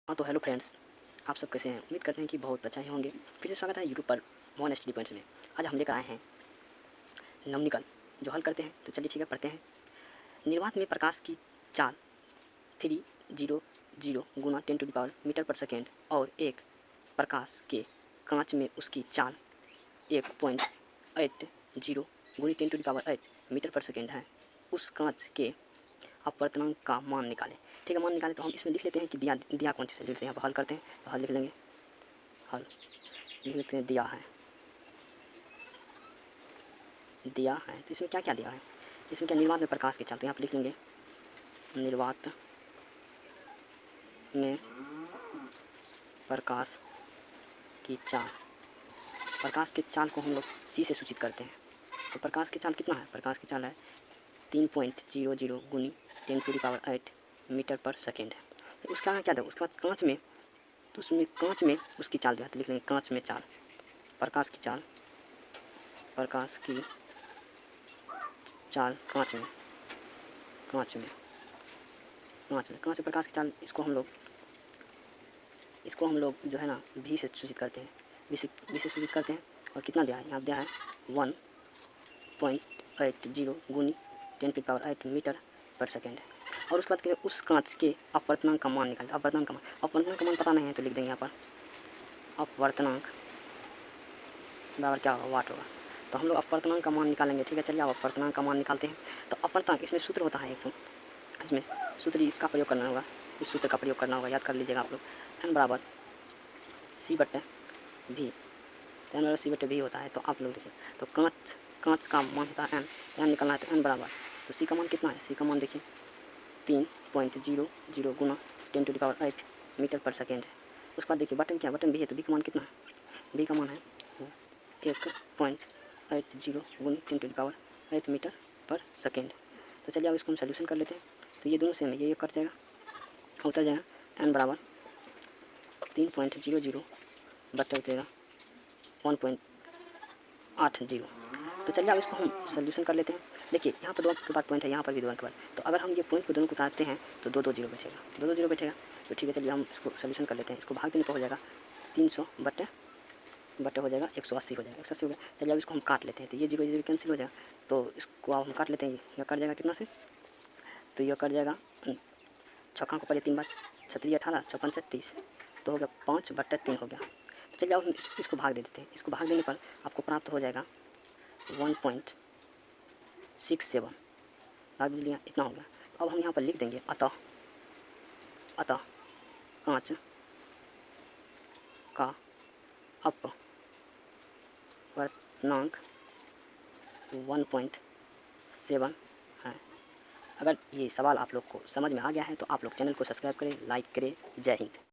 हाँ तो hello friends, आप सब कैसे हैं? उम्मीद करते हैं कि बहुत अच्छा ही होंगे। फिर से स्वागत है यूट्यूब पर वन स्टडी पॉइंट्स में। आज हम लेकर आए हैं नवनिकल जो हल करते हैं। तो चलिए ठीक है, पढ़ते हैं। निर्वात में प्रकाश की चाल 300 गुना 10 मीटर पर सेकेंड और एक प्रकाश के कांच में उसकी चाल 1.80 गुनी 10 मीटर पर सेकेंड है। उस कांच के अपवर्तनांक का मान निकालें। ठीक है, मान निकालें तो हम इसमें लिख लेते हैं कि दिया दिया कौन सी से लिखते हैं। यहाँ हल करते हैं तो हल लिख लेंगे। हल लिख लेते हैं, दिया है तो इसमें क्या क्या दिया है। इसमें क्या, निर्वात में प्रकाश की चाल, तो यहाँ पर लिख लेंगे निर्वात में प्रकाश की चाल। प्रकाश की चाल को हम लोग सी से सूचित करते हैं। तो प्रकाश की चाल कितना है? प्रकाश की चाल है 3.00 गुनी 10⁸ मीटर पर सेकेंड है। तो उसका क्या था, उसके बाद कांच में, तो उसमें कांच में उसकी चाल जो है तो लिख लेंगे कांच में चाल। प्रकाश की चाल, प्रकाश की चाल कांच में, कांच में प्रकाश की चाल, इसको हम लोग जो है ना भी से सूचित करते हैं। भी से सूचित करते हैं। और कितना दिया है, यहाँ दिया है 1.80 गुनी 10⁸ मीटर पर सेकेंड है। और उसके बाद उस कांच के अपवर्तनांक का मान निकालें। अपवर्तनांक का मान पता नहीं है तो लिख देंगे यहाँ पर अपवर्तनांक बराबर क्या होगा, वाट होगा। तो हम लोग अपवर्तनांक का मान निकालेंगे। ठीक है, चलिए अब अपवर्तनांक का मान निकालते हैं। तो अपवर्तनांक, इसमें सूत्र होता है एक तो, इसमें सूत्र इसका प्रयोग करना होगा, इस सूत्र का प्रयोग करना होगा, याद कर लीजिएगा आप लोग। एन बराबर सी बटे भी, तो एन बराबर सी बटे भी होता है। तो आप लोग देखिए, तो कांच का मान होता है एन निकालना है तो एन बराबर, तो सी का मान कितना है, सी का मान देखिए 3.00 गुना 10⁸ मीटर पर सेकेंड है। उसके बाद देखिए बटन क्या, बटन भी है तो बी का मान कितना है, बी का मान है 1.80 गुनी 10⁸ मीटर पर सेकेंड। तो चलिए अब इसको हम सोल्यूशन कर लेते हैं। तो ये दोनों सेम है, ये कट जाएगा, उतर जाएगा। एन बराबर 3.00 बटे उतरेगा 1.80। तो चलिए अब इसको हम सोल्यूशन कर लेते हैं। देखिए यहाँ पर 2 के बाद पॉइंट है, यहाँ पर भी 2 के बाद। तो अगर हम ये पॉइंट को दोनों को उतारते हैं तो 2 जीरो बैठेगा, 2 जीरो बैठेगा। तो ठीक है, चलिए हम इसको सोल्यूशन कर लेते हैं। इसको भाग देने पर हो जाएगा 300 बटे हो जाएगा 180 हो जाएगा, 180 हो गया। चलिए अब इसको हम काट लेते हैं। तो ये जीरो जीरो कैंसिल हो जाएगा, तो इसको अब हम काट लेते हैं। यह कट जाएगा कितना से, तो यह कट जाएगा छक्का को पहले 3 बार, 36 18 54 36, तो हो गया 5/3 हो गया। तो चलिए अब हम इसको भाग दे देते हैं। इसको भाग देने पर आपको प्राप्त हो जाएगा 1.67, भाग दिया, इतना हो गया। तो अब हम यहाँ पर लिख देंगे अतः कांच का अपवर्तनांक 1.7 है। अगर ये सवाल आप लोग को समझ में आ गया है तो आप लोग चैनल को सब्सक्राइब करें, लाइक करें। जय हिंद।